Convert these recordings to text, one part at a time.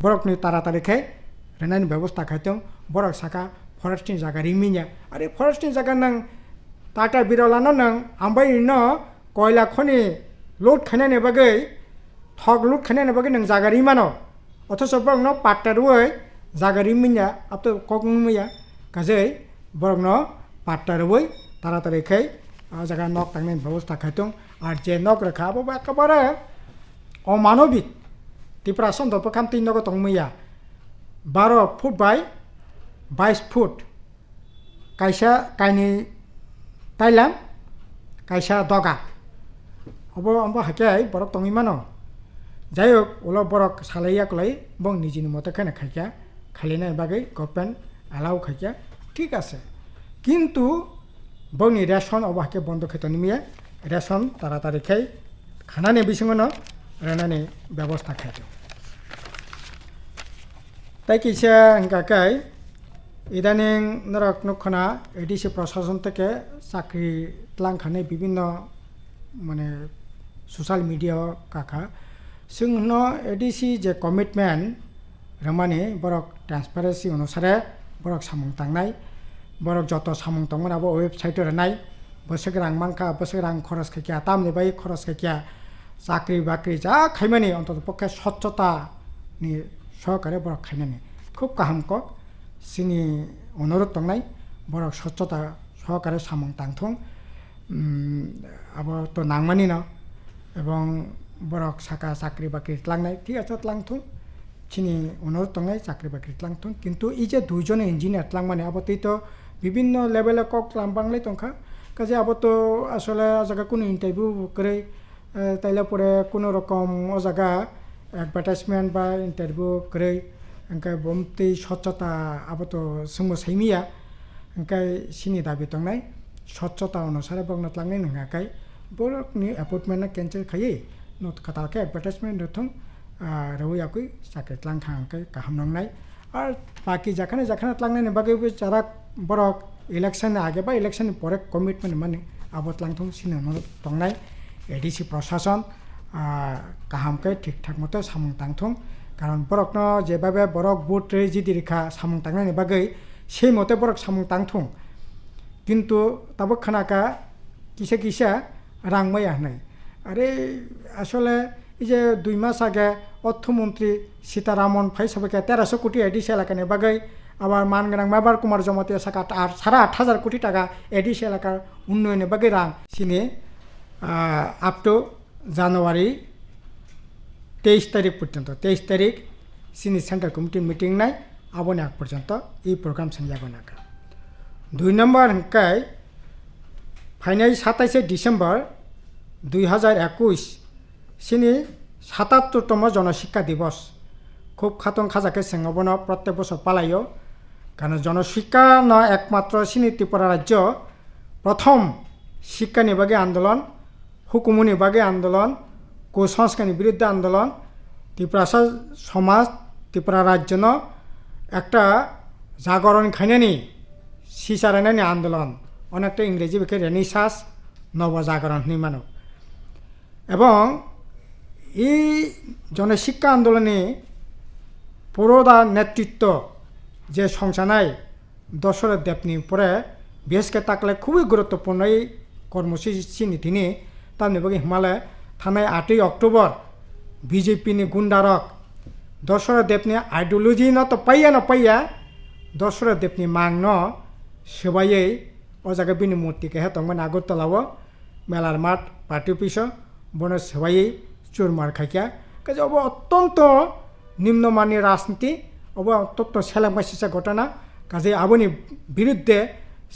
borokni taratari khai renani ব্যবস্থা খাইতং borok saka forestni jaga ringminya are forestni jaga nang tata birolano nang ambai no koila khoni load khainani bagai thok load khainani bagai nang jaga rimano অথচ borok no pattaroi jaga ringminya apto kokmiya kajei borok no pattaroi taratari khai jaga nok tangnai ব্যবস্থা খাইতং আর যে nok rekha abo ekabare অমানবিক ত্রিপুরা সন্দর্ভ খাম 3 নগ তংমিয়া 12 foot by 22 foot কাইসা কাইনি তাইলাম কাইসা দগা of অম্ব হাকাই বরক তংইমানো যাই হোক ওলো বরক সালাইয়া কলাই বং নিজের মতো খানে খাইকা খালিনার বাগে গভর্নমেন্ট অ্যালাউ খাইকা ঠিক আছে কিন্তু বংনি রেশন অবহাকে বন্ধ খেতে নিমিয়া রেশন তাড়াতাড়ি খাই খানানি বিসঙ্গনো রানানি ব্যবস্থা খাইতো তাই কিসা কাকাই ইদানিং নরক নখনা এডিসি প্রশাসন থেকে চাকরি লাংখানে বিভিন্ন মানে সোশ্যাল মিডিয়া কাকা जोंनो एडिसि जे कमिटमेंट रमानि बरक ट्रान्सपारेन्सि अनुसारे बरक सामung थांनाय बरक जत सामung तंगमोन आबो वेबसाइट रनाय बोसोक रां मांखा बोसोक रां खरच खायखिया तामनि बाय खरच खायखिया चाकरि बाकरि जा खायमानि अन्तत पक्षे स्वच्छतानि सहकारे बरक खायनानि खुब गाहामक सिनि अनुरोध तंनाय बरक स्वच्छता सहकारे सामung थांथों आबो तो नांगमानि न এবং বরক সাকা চাকরি বাকরি লাংনাই ঠিক আছে লাংথুং চিনি অনুরোধ তংনাই চাকরি বাকরি লাংথুং কিন্তু এই যে দুইজন ইঞ্জিনিয়ার লাং মানে আবতেই তো বিভিন্ন লেভেলে কক লাংবাংলাই তংখা কাজে আবত আসলে জায়গা কোনো ইন্টারভিউ করে তাইলে পরে কোনো রকম ও জায়গা অ্যাডভার্টাইজমেন্ট বা ইন্টারভিউ করে ওখানে বমতে স্বচ্ছতা আবত সুমো সাইমিয়া ওখানে সিনি দাবি তংনাই স্বচ্ছতা অনুসারে বংনত লাংনাই নঙ্গাকাই বরকনি অ্যাপয়েন্টমেন্ট ক্যান্সেল খাইয়ে not katalke advertisement dothong rawi akui sakit lang khangkai kaham nangnai ar baki jakhane tlangnai bagai be jara borok election age ba election pore commitment mane abot langthong sinano tongnai edisi প্রশাসন kahamkai ঠিক ঠাক মতো samung tangthong karon borok no jebabe borok vote rejidi rekha samung tangnai bagai sei mote borok samung tangthong কিন্তু তাবো খানাকা কিসে কিসা রাংমাইয়া নাই আরে আসলে এই যে 2 মাস আগে অর্থমন্ত্রী সীতারামন ফাইসাবকে 1300 কোটি এডিসি এলাকানে বাগাই আবার মানগাং মাবার কুমার জমাতে সাকা 8,500 কোটি টাকা এডিসি এলাকার উন্নয়নে বাগাই রাং সিনে আপ টু জানুয়ারি 23 তারিখ পর্যন্ত 23 তারিখ সিনি সেন্ট্রাল কমিটি মিটিং নাই আবনে আগ পর্যন্ত এই প্রোগ্রাম সংযাগো নাকা 2 নম্বর হংকাই ফাইনাল 27 ডিসেম্বর 2021 সিনি 77তম জনশিক্ষা দিবস খুব খাতং খাজাকে সেঙ্গবন প্রত্যেক বছর পালাইও কারণ জনশিক্ষা ন একমাত্র সিনি ত্রিপুরা রাজ্য প্রথম শিক্ষা নিবাগে আন্দোলন হুকুমু নিবাগে আন্দোলন কুসংস্কারের বিরুদ্ধে আন্দোলন ত্রিপুরা সমাজ ত্রিপুরা রাজ্য ন একটা জাগরণ খাইনানি সিসারানানি আন্দোলন অনেকটা ইংরেজি বেকে রেনিসাস নবজাগরণ নিমানো এবং এই জনশিক্ষা আন্দোলনে পুরোদা নেতৃত্ব যে সংসানায় দশরথ দেবনি পরে বিএসকে তাকলে খুবই গুরুত্বপূর্ণ এই কর্মসূচি তিনি তার নিবগে হিমালয় থানায় 8 অক্টোবর বিজেপিনি গুন্ডারক দশরথ দেবনি আইডিওলজি ন তো পাইয়া দশরথ দেবনি মাং ন সবাই ও জায়গা বিনি মূর্তিকে হেতংমান আগরতলাও মেলার মাঠ পার্টি অফিস বন সবাই চুরমার খাইয়া কাজে অব অত্যন্ত নিম্নমানের রাজনীতি অব অত্যন্ত সেলাংবাসিসা ঘটনা কাজে আবনি বিরুদ্ধে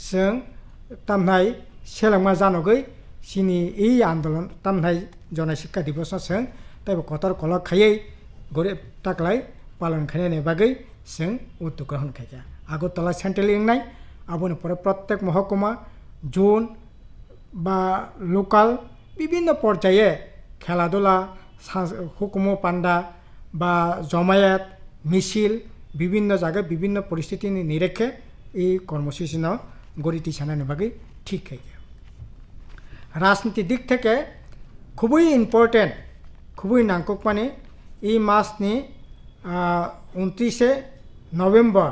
जों তামনাই সেলাংমা জানগৈ সিনি এই আন্দোলন তামনাই জনশিক্ষা দিবস जों তাইব কতর কলক খাইয়ে গরে তাকলাই পালন খাইনে বাগৈ जों উদ্যোগ গ্রহণ খাইয়া আগরতলা সেন্ট্রাল ইংনাই আবনি পরে প্রত্যেক মহকুমা জোন বা লোকাল বিভিন্ন পর্যায়ে খেলাধুলা হুকুমো পান্ডা বা জমায়েত মিছিল বিভিন্ন জায়গায় বিভিন্ন পরিস্থিতি নিরেখে এই কর্মসূচি গড়িটি সানানো বাকি ঠিক খাইয়া রাজনীতির দিক থেকে খুবই ইম্পর্টেন্ট খুবই নাংকক মানে এই মাসনি 29 नभेम्बर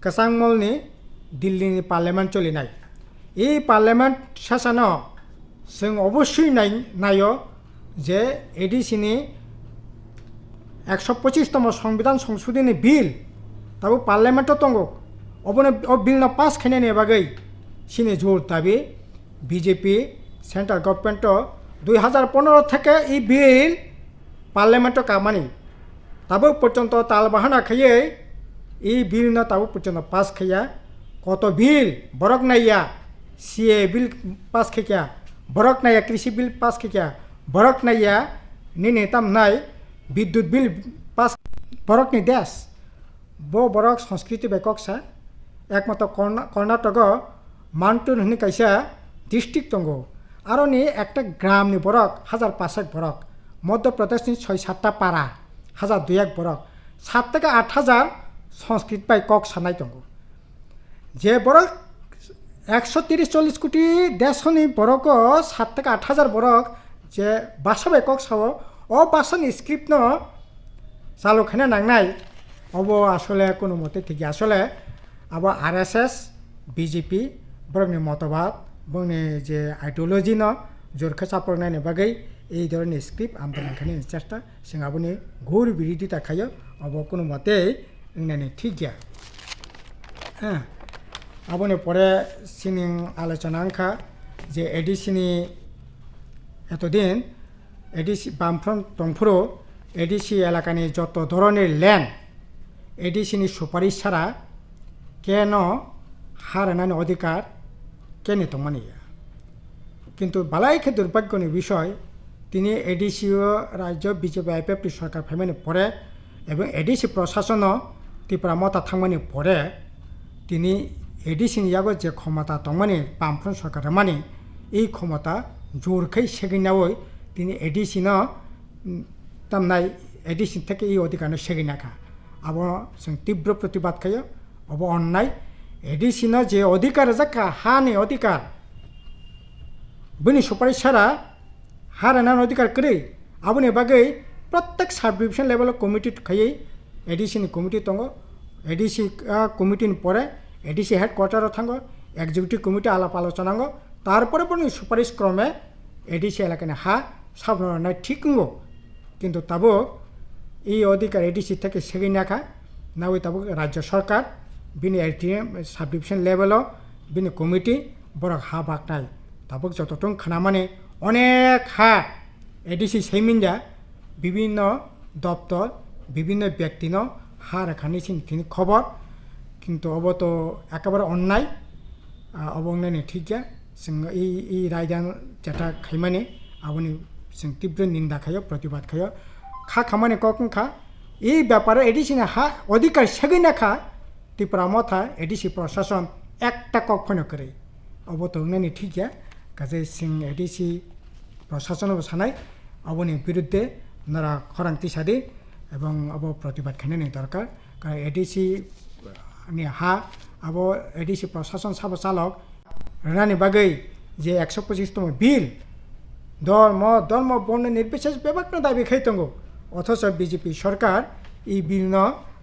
कासांगमलनि दिल्लीनि पार्लियामेन्ट चलिनाय এই पार्लियामेन्ट सेसनाव जों अबस्यई नायो जे एडिसिनि 125तम संविधान संशोधनी बिल ताबो पार्लियामेन्टआव दङ अबनो बिलना पास खायनायनि बागै सिनि जोर दाबि बीजेपी सेंट्रल गभर्नमेंट 2015 থেকে এই বিল পার্লামেন্টে কামানি তাবো পর্যন্ত তাল বাহানা খাইয়ে এই বিল না তাবো পর্যন্ত পাস খাইয়া কত বিল বরক নাইয়া সিএ বিল পাস খাইয়া বরক নাইয়া কৃষি বিল পাস খাইয়া বরক নাইয়া নিনে তাম নাই বিদ্যুৎ বিল পাস বরক নি দেশ বো বরক সংস্কৃতি বেককসা একমাত্র কর্ণাটক माउंटेन होनी कैसा डिस्ट्रिक्ट दंग और नि एक ग्राम नि बरक 1500 बरक मध्य प्रदेश नि 6-7टा पारा 1002 बरक 7 থেকে 8000 संस्कृत बाय कक सानाय दंग जे बरक 130-40 कोटी देशनि बरक 7 থেকে 8000 बरक जे भाषा बाय कक साव ओ भाषानि स्क्रिप्ट न चालु खाना नांनाय अब आसले कोनो मते ठीक आसले अब आरएसएस बीजेपी बरकनि मतबाद बरकनि जे आइडियोलॉजी न जोरखा सापरनायनि बागै এই ধরনের স্ক্রিপ্ট आमदानि चेष्टा जों आबोनि घोर बिरोधिता खायो अब कोनो मते इंनानि ठीक गया आबोनि परे सिनिं आलोचना आंखा जे एडिसिनि एतदिन एडिसि बामफ्रन दंफुरो एडिसि एलाकानि যত ধরনের ল্যান্ড एडिसिनि सुपारिश ছাড়া केन हारानानि अधिकार केने तंगमानिया किन्तु बालायखे दुर्भाग्यनि विषय তিনি एडिसि राज्य बीजेपी आईपीएफटी सरकार फैमानि परे एवं एडिसि प्रशासन त्रिपुरा मता थांमानि परे তিনি एडिसिनि यागो जे क्षमता तंगमानि बामफ्रन सरकार मानि এই ক্ষমতা জোরখাই সেগিনাওই তিনি एडिसि न तामनाय एडिसि থেকে এই অধিকার সেগিনাখা अब जों तीव्र प्रतिबाद खायो अब अन्नाय एडिसि न जे अधिकार जाका हानि अधिकार बनि सुपारिश छाड़ा हारानान अधिकार करै आबोनि बागै प्रत्येक साब डिविजन लेवल कमिटि खायै एडिसिनि कमिटि दङ एडिसि कमिटिनि परे एडिसि हेडक्वार्टाराव थांगो एक्जिकिउटिभ कमिटि आलाप आलोचना नांगो तारपरे बनि सुपारिश क्रमे एडिसि एलाकानि हा साबनाय ठीक नंगौ किन्तु ताबो এই অধিকার এডিসি থেকে সেগিনাখা না ওই তাবো রাজ্য সরকার বিনি এলটিএম সাব ডিভিশন লেভেল বিনি কমিটি বড় হা বাগনাই তাবো যতটুক খানা মানে অনেক হা এডিসি সেইমিনজা বিভিন্ন দপ্তর বিভিন্ন ব্যক্তি ন হা রেখানি তিনি খবর কিন্তু অব তো একেবারে অন্যায় অবংনানি ঠিক গিয়া जों এই রায়দান যেটা খাইমানি আবনি जों तीव्र निंदा खायो प्रतिबाद खायो खा खामानि कखा এই ব্যাপারে এডিসিনি হা অধিকার সেগিনাখা ত্রিপুরা মথা এডিসি প্রশাসন একটা কখনো করে অবতরণানি ঠিক গিয়া কাজে সিং এডিসি প্রশাসন সানাই অবনি বিরুদ্ধে নারা খরাংতি সাদি এবং অব প্রতিবাদ খাইনানি দরকার কারণ এডিসি হা আব এডিসি প্রশাসন সাব চালক রানি বাগৈ যে 125তম বিল ধর্ম বর্ণ নির্বিশেষ বেবাক্ন দাবি খাইতঙ্গো অথচ বিজেপি সরকার এই বিল ন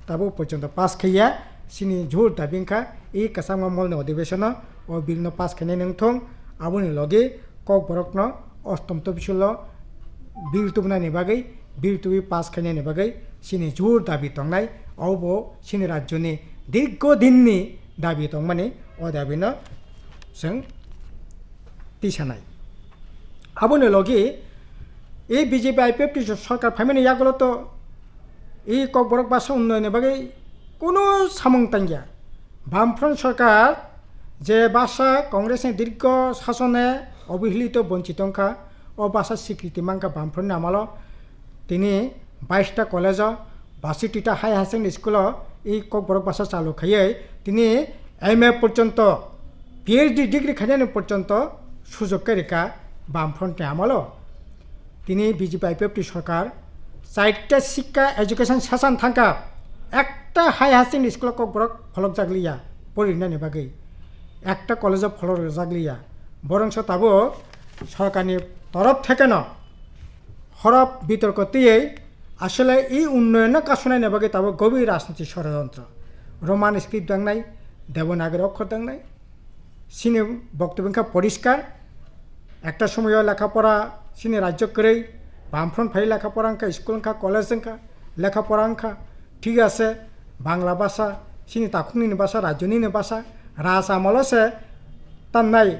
তাবো পর্যন্ত পাস খাইয়া সিনি ঝোর দাবিংখা এই কাসামা মলনি অধিবেশন ও বিল ন পাস খাইনাय नोंथं आबोनि लगे कक बरकन अष्टम तफसिल बिल तुबनायनि बागै बिल तुबि पास खाइनायनि बागै सिनि ঝोर दाबि तंनाय अबो सिनि राज्यनि दीर्घ दिननि दाबि तंमानि अ दाबिनो जों तिसानाय आबोनि लगे এই বিজেপি আইপিএফটি সরকার ফাইমানি ইয়াগুলো তো এই ককবরক ভাষা উন্নয়নের বাকি কোনো সামংতাং গিয়া বামফ্রন্ট সরকার যে ভাষা কংগ্রেসের দীর্ঘ শাসনে অবহেলিত বঞ্চিতংখা ও ভাষা স্বীকৃতি মাংখা বামফ্রন্টনি আমাল তিনি 22টা কলেজ 62টা হাই সেকেন্ডারি স্কুল এই ককবরক ভাষা চালু খাইয়ে তিনি এমএ পর্যন্ত পিএইচডি ডিগ্রি খাইনানি পর্যন্ত সুযোগ রেখা বামফ্রন্টনি আমাল তিনি বিজেপি আইপিএফটি সরকার 4টা শিক্ষা এডুকেশন সেশন থাকা একটা হাই সেকেন্ডারি স্কুল ককবরক ফলক জাগলিয়া পরিণানি বাগৈ একটা কলেজ ফলক জাগলিয়া বরংস তাবো সরকারনি তরফ থেকে ন হরফ বিতর্ক দিয়ে আসলে এই উন্নয়ন কাশনায় নেবাগে তাবো গভীর রাজনীতি ষড়যন্ত্র রোমান স্ক্রিপ্ট দাংনাই দেবনাগরী অক্ষর দাংনাই সিনে বক্তব্য পরিষ্কার একটা সময় লেখাপড়া সিনে রাজ্য করেই বামফ্রন্ট ফাই লেখাপড়া আঁকা স্কুল আঁকা কলেজ আঁকা লেখাপড়া আঁকা ঠিক আছে বাংলা ভাষা সিনি তাকুনি ভাষা রাজ্যনি ভাষা রাজ আমল সে তান্নাই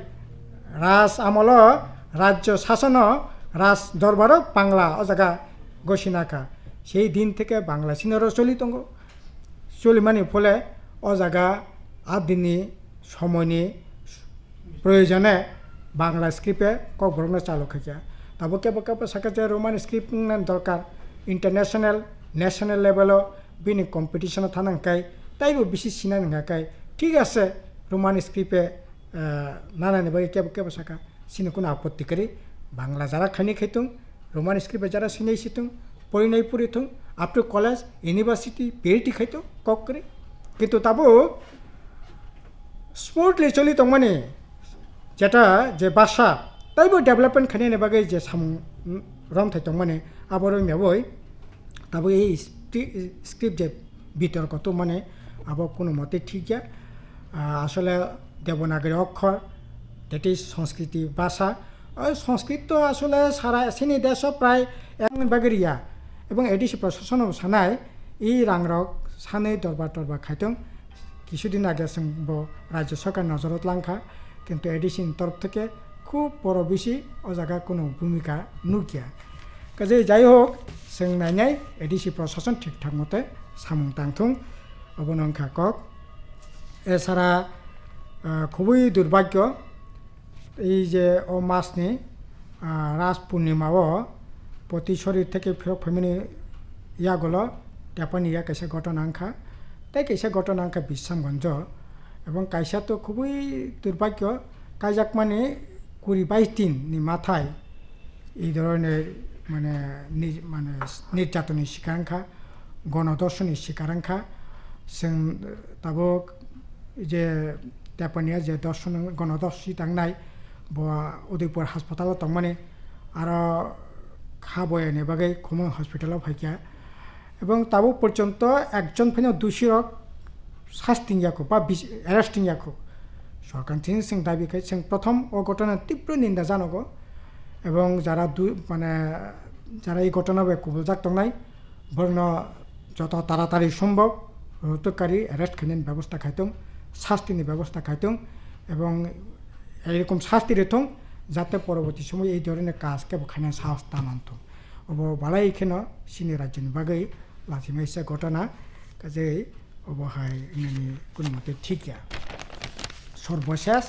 রাজ আমল রাজ্য শাসন রাজ দরবার বাংলা ও জায়গা গসিনাকা সেই দিন থেকে বাংলা সিনেরও চলিমানি ফলে ও জায়গা আদিননি সময়নি প্রয়োজনে বাংলা স্ক্রিপ্টে ককবরং চালু খাইয়া তাবো কেবো কেবো সাকাছে রোমান স্ক্রিপ্ট দরকার ইন্টারন্যাশনাল ন্যাশনাল লেভেলও বিনি কম্পিটিশন থানাঙ্কাই তাইবো বেশি সিনা নঙ্গাকাই ঠিক আছে রোমান স্ক্রিপ্টে নানানি বাকি কেবো কেবো সাকা সিনে কোনো আপত্তি করি বাংলা যারা খানি খাইতুং রোমান স্ক্রিপ্টে যারা সিনাই সিতুং পরিণয় পড়িতুং up to college university PhD খাইতো কক করে কিন্তু তাবো স্মুথলি চলিত মানে যেটা যে ভাষা তাইবো ডেভেলপমেন্ট খানি নেবাগে যে সাম রম থাইতো মানে আবার মেবই তাবো এই স্ক্রিপ্ট যে বিতর্ক তো মানে আবার কোনো মতে ঠিক গিয়া আসলে দেবনাগরী অক্ষর দ্যাট ইজ সংস্কৃতি ভাষা সংস্কৃত তো আসলে সারা সিনি দেশ প্রায় এক ভাগের ইয়া এবং এডিসি প্রশাসন সানায় এই রাংরক সাनै দরবার টরবার খাইতং কিছুদিন আগে রাজ্য সরকার নজরত লাংখা কিন্তু এডিসির তরফ থেকে খুব বড় বেশি ও জায়গা কোনো ভূমিকা নুকিয়া কাজে যাই হোক जों नायनाय एडिसि प्रशासन ঠিকঠাক মতে সামুং তাংথুং অবনংখা কক এছাড়া খুবই দুর্ভাগ্য এই যে ও মাসনি রাস পূর্ণিমাও প্রতি শরীর থেকে ফেরত ফেমিনি ইয়াগুলো টেপানি ইয়া কাইসা ঘটনাংখা তাই কাইসা ঘটনাংখা বিশ্রামগঞ্জ এবং কাইসা তো খুবই দুর্ভাগ্য কাইজাক মানে 20-22 দিননি মাথায় এই ধরনের মানে মানে নির্যাতনের শিকারাংখা গণধর্ষণের শিকারাংখা जों তাবো যে টেপানিয়া যে দর্শন গণধর্ষি তাংনাই বা উদয়পুর হাসপাতালত মানে আরো খাবয়ানি বাগै খমং হসপিটালাव ফাইকিয়া এবং তাবো পর্যন্ত একজন ফাইন দোষীরক শাস্তিयाखौ বা অ্যারেস্টিंयाखौ সরকারथिं जों দাবি খাই जों প্রথম ও ঘটনা তীব্র নিন্দা জানাগো এবং যারা মানে যারা এই ঘটনা কবুলজাক দंनाय বর্ণ যত তাড়াতাড়ি সম্ভব রোধকারী অ্যারেস্ট খাইনাयनि ব্যবস্থা খাইতং শাস্তিनि ব্যবস্থা খাইতং এবং এরকম শাস্তি রেথং যাতে পরবর্তী সময় এই ধরনের কাজকে খাইনা সাহস তানান্ত অব বালাই এখানে সিনি রাজ্যनि বাগै লাচিমাইসা ঘটনা কাজে অবহায় কোনো মতে ঠিকয়া সর্বশেষ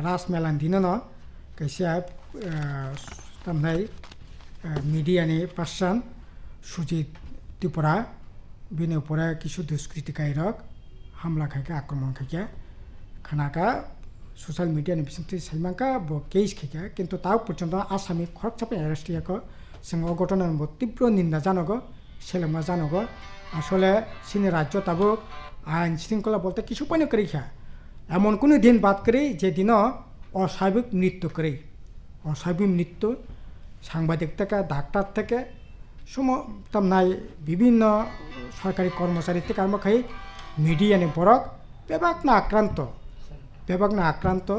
রাসমেলান দিনও কাইসা তামনাই মিডিয়ানি পার্সন সুজিত ত্রিপুরা বিনি উপরে কিছু দুষ্কৃতিকারীরক হামলা খাইকা আক্রমণ খাইকা খানাকা সোশ্যাল মিডিয়াनि बिथिंथि साइमांका केस खाइका কিন্তু তাও পর্যন্ত আসামি খরচাপে অ্যারেস্ট ইয়াকো जों ঘটনার তীব্র নিন্দা জানাগো সেলেমা জানাগো আসলে সিনি রাজ্য তাবো আইন শৃঙ্খলা বলতে কিছু পানি করিখা এমন কোনো দিন বাদ করে যে দিনও অস্বাভাবিক মৃত্যু করে অস্বাভাবিক মৃত্যু সাংবাদিক থেকে ডাক্তার থেকে তামনাই বিভিন্ন সরকারি কর্মচারী থেকে আরম্ভ খাই মিডিয়ানি বরক বেবাক না আক্রান্ত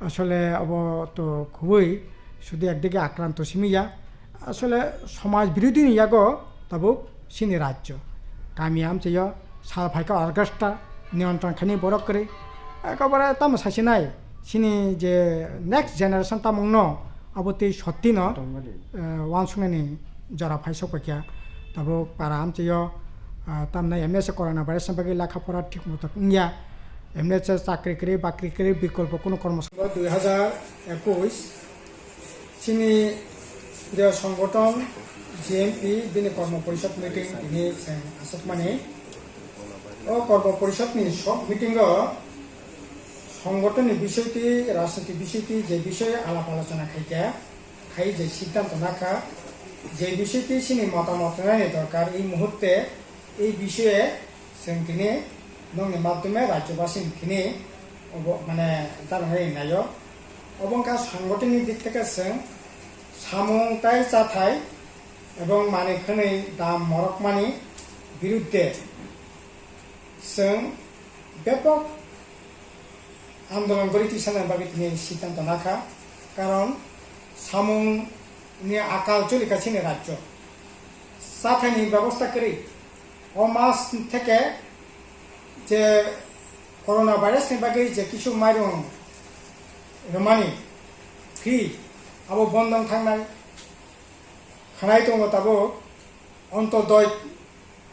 আসলে অব তো খুবই শুধু একদিকে আক্রান্ত সিমিয়া আসলে সমাজ বিরোধী নিয়াগো তাবো সিনি রাজ্য কামি আমচেয় সালফাইকা অর্গাস্টা নিয়ন্ত্রণ খানি বরক করে একেবারে তাম সাসিনাই সিনি যে নেক্সট জেনারেশন তামং ন অবতি সত্যি ন ওয়ান সুনানি জরা ফাইসক পাকিয়া তাবো পারা আমচেয় তামনা এমএস করোনা ভাইরাস বাকি লেখাপড়া ঠিক মতো ইয়া এমএস চাকরি করে বাকরি করে বিকল্প কোনো কর্মসূচি 2021 সিনি সংগঠন জিএমপি দিনে কর্ম পরিষদ মিটিং দিনে আসত মানে ও কর্ম পরিষদনি সব মিটিং সংগঠনের বিষয়টি রাজনৈতিক বিষয়টি যে বিষয়ে আলাপ আলোচনা খাই যে সিদ্ধান্ত নাখা যে বিষয়টি সিনি মতামত নেওয়া দরকার এই মুহূর্তে এই বিষয়ে जों दिनै नंनि माध्यमे राज्यबासिनि दिनै মানে জানাই নাইও অবংকা সংগঠনের দিক থেকে जों সামুংতাই জাথাই এবং মানিখানি দাম মরকমানি বিরুদ্ধে जों ব্যাপক আন্দোলন করে তিসানের বাকি তিনি সিদ্ধান্ত নাখা কারণ সামুংনি আকাল চলিকাছিনে রাজ্য সাথানি ব্যবস্থা করে ও মাস থেকে যে করোনা ভাইরাসनि বাকি যে কিছু মাইরং রমানি ফ্রি আবো বন্ধন থাंनाय खानाय दङ दाबो अन्तदय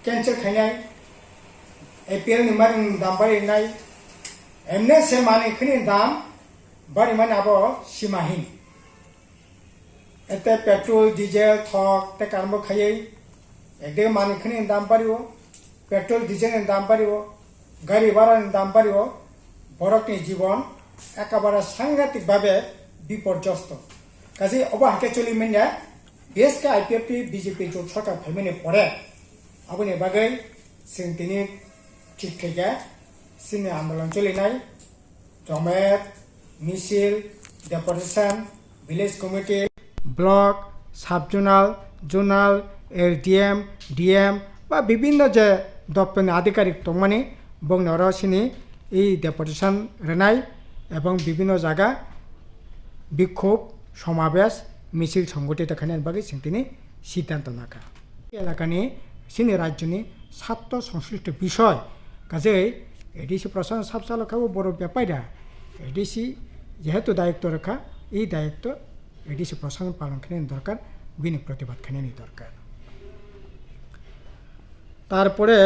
केन्सेल खायनाय एपिएलनि मानि दाम बारायनाय एमने से मानिखनि दाम बारायमानि आबो सिमाहीन एते पेट्रोल डिजेल थक ते कार्म खायै एदे मानिखनि दाम बारियो पेट्रोल डिजेलनि दाम बारियो गाड़ी भाड़ानि दाम बारियो बरकनि जीवन एकेबारे सांघातिक भावे विपर्यस्त काजै अबहाके चलिमेन्या BSK IPFP BJP जट सरकार फैमानि परे आबनि बागै जों दिनै ठीक खायगा जोंनि आन्दोलन चलिनाय जमेट मिसिल डेपुटेशन विलेज कमिटी ब्लक साब जोनाल LDM DM बा विभिन्न जे दप्तरनि आधिकारिक दंमानि बंगनर सिनि এই डेपुटेशन रेनाय এবং বিভিন্ন জায়গা বিক্ষোভ সমাবেশ মিছিল সংগঠিত খানার বাকি তিনি সিদ্ধান্ত নাকা এলাকানি সিনি রাজ্যনি ছাত্র সংশ্লিষ্ট বিষয় কাজে এডিসি প্রশাসন সাবচালকাও বড় ব্যাপারীরা এডিসি যেহেতু দায়িত্ব রাখা এই দায়িত্ব এডিসি প্রশাসন পালন খানি দরকার বিনি প্রতিবাদ খানি দরকার তারপরে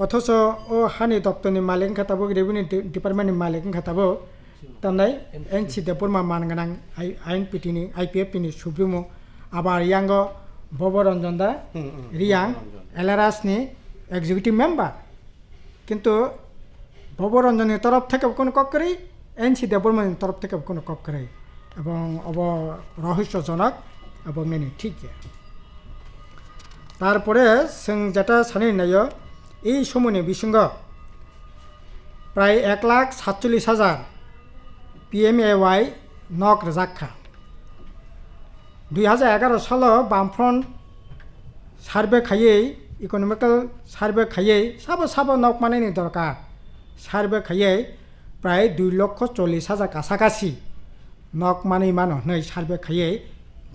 অথচ ও হানি দপ্তরনি মালিক খাতাবো রেভিনিউ ডিপার্টমেন্টनि मालिक खाताबो तामनाय एनसि देपुरमा मानगोनां आइएनपिटिनि आइपिएफटिनि सुप्रिमो आबार यांगो बबरंजन दा रियां एलआरएसनि एग्जिकिउटिव मेम्बार किन्तु बबरंजननि तरफ থেকে কোনো কক্করি এনসি দেপুরমাनि तरफ থেকে কোনো কক্করি এবং অব রহস্যজনক এবং নেনি ঠিক তারপরে जों যেটা সানি নাইও এই সমনে বিসঙ্গ প্রায় 1,47,000 PMAY নক রাখা 2011 সাল বামফ্রন্ট সার্ভে খাইয়ে ইকোনমিক্যাল সার্ভে খাইয়ে সাবো নক মানাयनि দরকার সার্ভে খাইয়ে প্রায় 2,40,000 কাছাকাছি নক মানাय মানनै সার্ভে খাইয়ে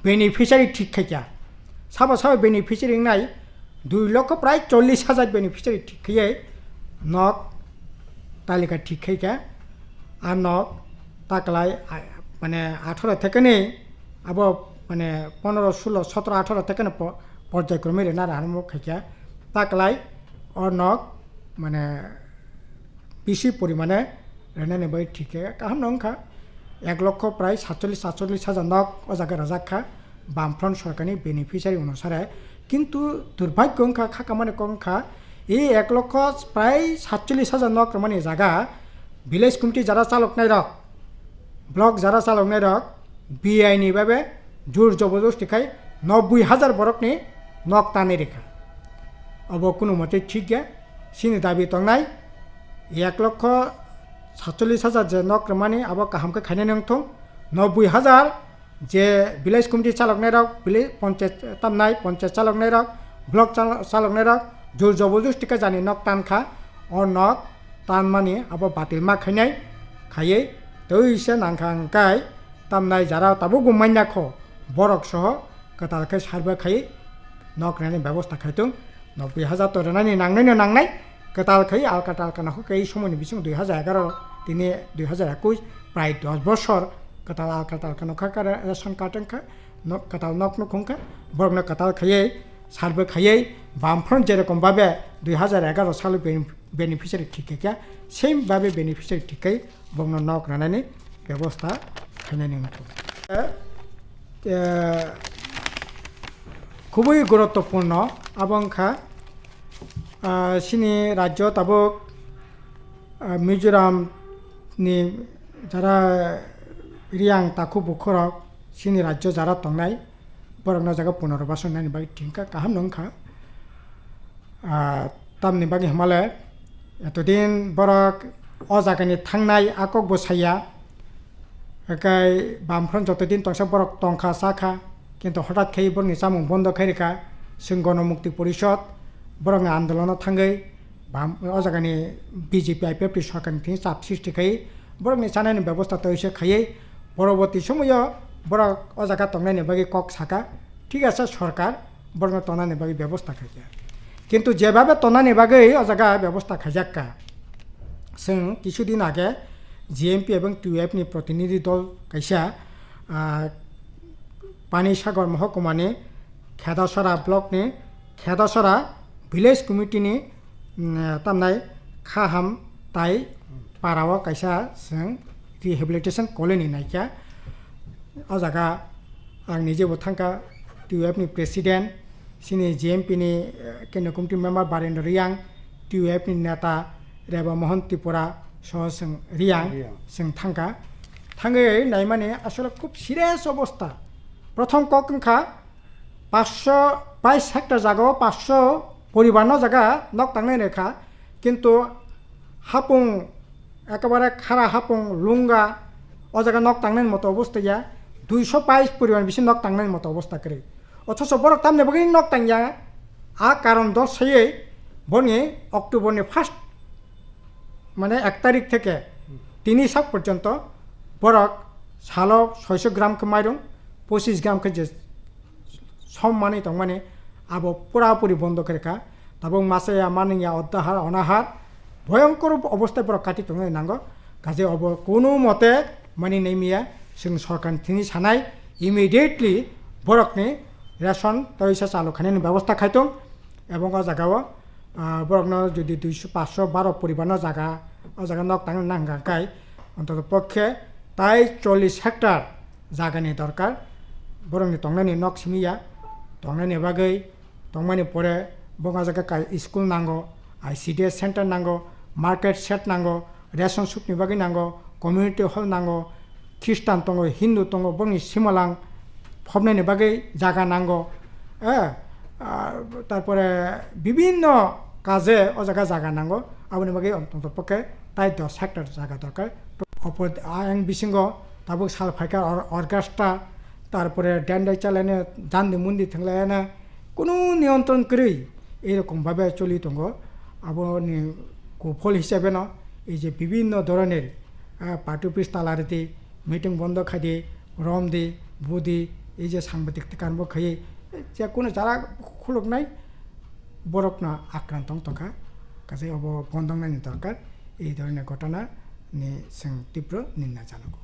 বেনিফিশিয়ারি ঠিক খাইয়া সাবো বেনিফিশিয়ারি নাই 2,00,000 প্রায় 40,000 বেনিফিশিয়ারি ঠিক খাইয়ে নক তালিকা ঠিক খাইয়া আর নক তাকলাই মানে 18 থেকে নেই আবো মানে 15, 16, 17, 18 থেকে পর্যায়ক্রমে রেনার আরম্ভ খাইয়া তাকলাই অনক মানে বেশি পরিমাণে রেনানি বই ঠিক কাহাম নংখা 1,00,000 প্রায় 47,000 নক ও জায়গা রাজাখা বামফ্রন্ট সরকারনি বেনিফিশিয়ারি অনুসারে কিন্তু দুর্ভাগ্য অংখা খাকা মানে কংখা এই 1,00,000 প্রায় 47,000 নক মানে জায়গা ভিলেজ কমিটি যারা চালক নাই রক ব্লক যারা চালক নাই রক বিআইনি ভাবে জোর জবরদস্তি খাই 90,000 বরকনি নক টানে রেখা अब কোনো মতে ঠিক গে সিনি দাবি তংনাই 1,47,000 যে নক মানে আব কাহামকে খাইনে নংথং 90,000 যে ভিলেজ কমিটি চালক নাই রক ভিলেজ পঞ্চায়েত তামনাই পঞ্চায়েত চালক নাই রক ব্লক চালক নাই রক জোর জবরদস্তি কা জানি নক টানখা অ নক টান মানে আব বাতিল মা খাইনাই খাইয়ে তৈসে নাংখাংকাই তামনাই যারা তাবো গুমাইনাখ বরক সহ কতালকে সার্ভে খাই নক রানি ব্যবস্থা খাইতং 90,000 তো রানি নাংনাই কতাল খাই আলকা টালকা নাখ এই সময় বিসং 2011 তিনি 2021 প্রায় 10 বছর কতাল আলকা টালকা নখা রেশন কার্ডংখা নক কতাল নক নখংখা বরগনা কতাল খাইয়ে সার্ভে খাইয়ে বামফ্রন্ট যেরকম ভাবে 2011 সালে বেনিফিশিয়ারি ঠিক খাইয়া সেম ভাবে বেনিফিশিয়ারি ঠিক খাই বংন নক রানানি ব্যবস্থা খাইনানি মতো খুবই গুরুত্বপূর্ণ আবংখা সিনি রাজ্য তাবক মিজোরামনি যারা রিয়াং তাকু বুখরক সিনি রাজ্য যারা তংনাই বরংনা জায়গা পুনর্বাসন নানি বাকি ঠিকা কাহাম নংখা তামনি বাকি হিমালয় এতদিন বরক অ জায়গানি থাंनाय আকক বসাইয়া একাই বামফ্রন্ট যতদিন তংসা বরক তংখা সাখা কিন্তু হঠাৎ খেয়ে বরং চামুং বন্ধ খাইরেখা जों गणमुक्ति परिषद बरं आन्दोलन थाङै ओ जायगानि बिजेपि आइपिएफटि सरकारनि चाप सृष्टि खाई बरं चानायनि बेबस्था तैसे खाई परवर्ती समयाव बरं ओ जायगा तंनायनि बागै कक साका ठीक আছে সরকার বরং তনানি বাগै ব্যবস্থা খাইয়া কিন্তু যেভাবে তনানি বাগै ओ जायगा ব্যবস্থা খাইজাক্কা जों কিছুদিন আগে জিএমপি এবং টিউএফনি প্রতিনিধি দল কাইসা পানিসাগর महकुमानि खेदासरा ब्लकनि खेदासरा भिलेज कमिटिनि तामनाय खाहाम ताय पाराव कायसा जों रिहेबिलिटेसन कलोनि नायखा ओ जागा आं निजेबो थांखा टिउएफनि प्रेसिडेन्ट सिनि जिएमपिनि केन्द्र कमिटि मेम्बार बारेन्द्र रियां टिउएफनि नेता रेबा मोहन त्रिपुरा सह जों रियां जों थांखा थाङै नायमाने आसले खुब सिरियास अबस्था प्रथम कखा 522 हेक्टर जागाव 500 परिबारनो जागा नक थांनाय रेखा किन्तु हापुं एकेबारे खारा हापुं लुंगा ओ जागा नक थांनाय मतो अवस्था 222 परिबार बिसि नक थांनाय मतो अवस्था करे अथच बरक तामने बगै नक थांया आ कारण द सयै बनि अक्टोबरनि फार्स्ट माने 1 तारिख থেকে 3 साक पर्यन्त बरक सालो 600 ग्राम के माइरं 25 ग्राम के सम माने तंग माने आबो पुरापुरी बंद करेखा तबं मासे मानिया अत्याहार अनाहार भयंकर अवस्था पर काटि तंग नांगो गाजे अब कोनो मते मानि नैमिया जों सरकार थिनि सानाय इमिडिएटली बरकनि रेशन तैसा चालु खानायनि व्यवस्था खायतों एवं ओ जागाव बरकनो जुदि 512 परिबारनो जागा ओ जागा नक थांनो नांगाखाय अन्तत पक्षे ताय 40 हेक्टर जागानि दरकार बरंनि तंनायनि नक सिमिया तंनायनि बागै तंमानि परे बंगा जागा स्कुल नांगौ आईसीडीएस सेंटर नांगौ मार्केट सेट नांगौ रेशन सुपनि बागै नांगौ कम्युनिटी हल नांगौ ख्रिस्टान दङ हिन्दू दङ बंनि सिमालां फबनायनि बागै जागा नांगौ तारपरे বিভিন্ন কাজে ও জায়গা নাंगौ आबनि बागै अन्तत पक्षे ताय 10 हेक्टर जागा दरकार अपर आं बिसिंग ताबो साल फाइका अर्गास्टा तारपरे डैंडाई चालाने जान्दी मुंदी थांलायाना कोनो नियंत्रण करै एरकम भाবে चलि दङ आबनि कुफल हिसाबै न এই যে বিভিন্ন ধরনের পার্টি অফিস তালারিতে মিটিং বন্ধ খাইয়ে রম দি বুদি এই যে সাংবাদিক কারণ খাইয়ে যে কোনো যারা খুলক নাই বরক না আক্রান্ত তখা কাজে অব বন্ধ নাইনি দরকার এই ধরনের ঘটনা নিয়ে তীব্র নিন্দা জানাবো।